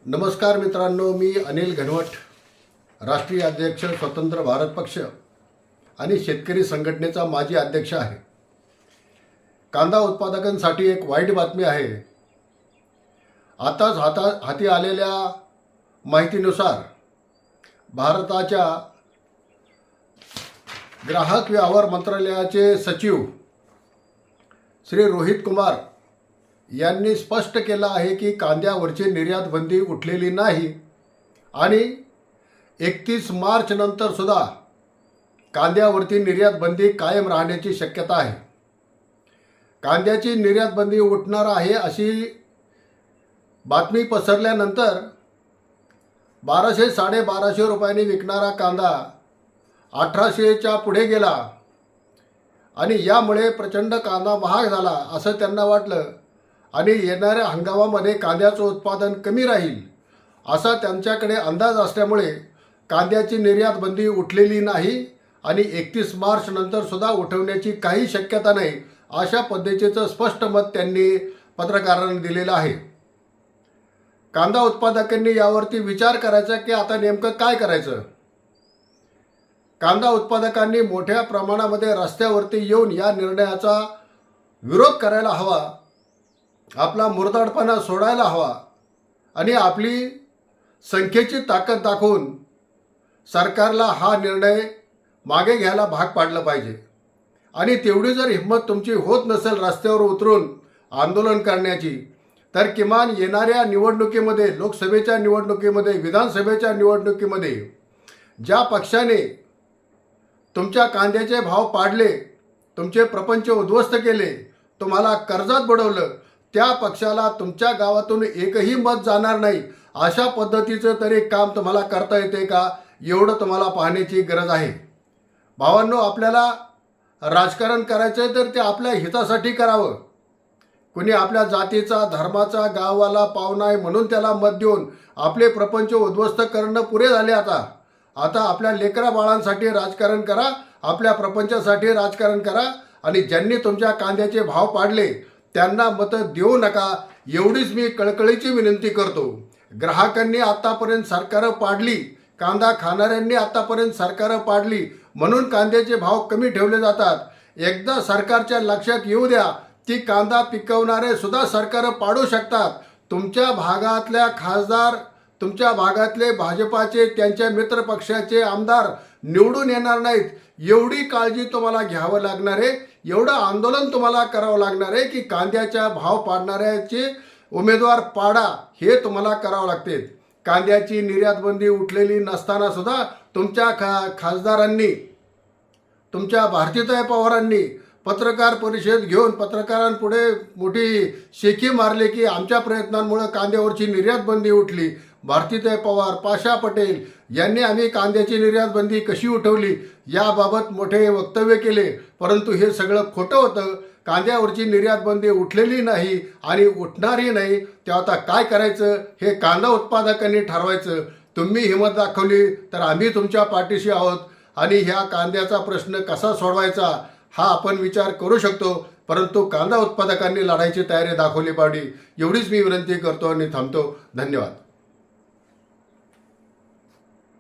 नमस्कार मित्रांनो, मी अनिल घनवट, राष्ट्रीय अध्यक्ष स्वतंत्र भारत पक्ष आणि शेतकरी संघटनेचा माजी अध्यक्ष आहे. कांदा उत्पादकांसाठी एक वाईट बातमी आहे. आताच हाती आलेल्या माहितीनुसार भारताच्या ग्राहक व्यवहार मंत्रालयाचे सचिव श्री रोहित कुमार यांनी स्पष्ट केलं आहे की कांद्यावरची निर्यात बंदी उठलेली नाही आणि 31 मार्च नंतर सुद्धा कांद्यावरती निर्यात बंदी कायम राहण्याची शक्यता आहे. कांद्याची निर्यात बंदी उठणार आहे अशी बातमी पसरल्यानंतर 1200-1250 रुपयांनी विकणारा कांदा 1800च्या पुढे गेला आणि यामुळे प्रचंड कांदा महाग झाला असं त्यांना वाटलं आणि येणाऱ्या हंगामामध्ये कांद्याचं उत्पादन कमी राहील असा त्यांच्याकडे अंदाज असल्यामुळे कांद्याची निर्यात बंदी उठलेली नाही आणि 31 मार्च नंतर सुद्धा उठवण्याची काही शक्यता नाही अशा पद्धतीचं स्पष्ट मत त्यांनी पत्रकारांना दिलेलं आहे. कांदा उत्पादकांनी यावरती विचार करायचा की आता नेमकं काय करायचं. कांदा उत्पादकांनी मोठ्या प्रमाणामध्ये रस्त्यावरती येऊन या निर्णयाचा विरोध करायला हवा, आपला मुरदाडपणा सोडायला हवा आणि आपली संख्येची ताकद दाखवून सरकारला हा निर्णय मागे घ्यायला भाग पाडलं पाहिजे. आणि तेवढी जर हिंमत तुमची होत नसेल रस्त्यावर उतरून आंदोलन करण्याची, तर किमान येणाऱ्या निवडणुकीमध्ये, लोकसभेच्या निवडणुकीमध्ये, विधानसभेच्या निवडणुकीमध्ये ज्या पक्षाने तुमच्या कांद्याचे भाव पाडले, तुमचे प्रपंच उद्ध्वस्त केले, तुम्हाला कर्जात बुडवलं, त्या पक्षाला तुमच्या गावातून एकही मत जाणार नाही अशा पद्धतीचं तरी काम तुम्हाला करता येते का, एवढं तुम्हाला पाहण्याची गरज आहे. भावांनो, आपल्याला राजकारण करायचं आहे तर ते आपल्या हितासाठी करावं. कुणी आपल्या जातीचा, धर्माचा, गावाला पाहुणा आहे म्हणून त्याला मत देऊन आपले प्रपंच उद्ध्वस्त करणं पुरे झाले. आता आपल्या लेकरा बाळांसाठी राजकारण करा, आपल्या प्रपंचासाठी राजकारण करा आणि ज्यांनी तुमच्या कांद्याचे भाव पाडले त्यांना मतं देऊ नका, एवढीच मी कळकळीची विनंती करतो. ग्राहकांनी आत्तापर्यंत सरकारं पाडली, कांदा खाणाऱ्यांनी आत्तापर्यंत सरकारं पाडली म्हणून कांद्याचे भाव कमी ठेवले जातात. एकदा सरकारच्या लक्षात येऊ द्या की कांदा पिकवणारे सुद्धा सरकारं पाडू शकतात. तुमच्या भागातल्या खासदार, तुमच्या भागातले भाजपाचे, त्यांच्या मित्रपक्षाचे आमदार निवडून येणार नाहीत, एवढी काळजी तुम्हाला घ्यावं लागणार आहे, एवढं आंदोलन तुम्हाला करावं लागणार आहे की कांद्याच्या भाव पाडणाऱ्याचे उमेदवार पाडा, हे तुम्हाला करावं लागते. कांद्याची निर्यात बंदी उठलेली नसताना सुद्धा तुमच्या खासदारांनी, तुमच्या भारतीताई पवारांनी पत्रकार परिषद घेऊन पत्रकारांपुढे मोठी शेखी मारली की आमच्या प्रयत्नांमुळे कांद्यावरची निर्यात बंदी उठली. भारतीताई पवार, पाशा पटेल यांनी आम्ही कांद्याची निर्यात बंदी कशी उठवली याबाबत मोठे वक्तव्य केले, परंतु हे सगळं खोटं होतं. कांद्यावरची निर्यात बंदी उठलेली नाही आणि उठणारही नाही. तेव्हा आता काय करायचं हे कांदा उत्पादकांनी ठरवायचं. तुम्ही हिंमत दाखवली तर आम्ही तुमच्या पाठीशी आहोत आणि ह्या कांद्याचा प्रश्न कसा सोडवायचा हा आपण विचार करू शकतो, परंतु कांदा उत्पादकांनी लढायची तयारी दाखवली पाहिजे. एवढीच मी विनंती करतो आणि थांबतो. धन्यवाद.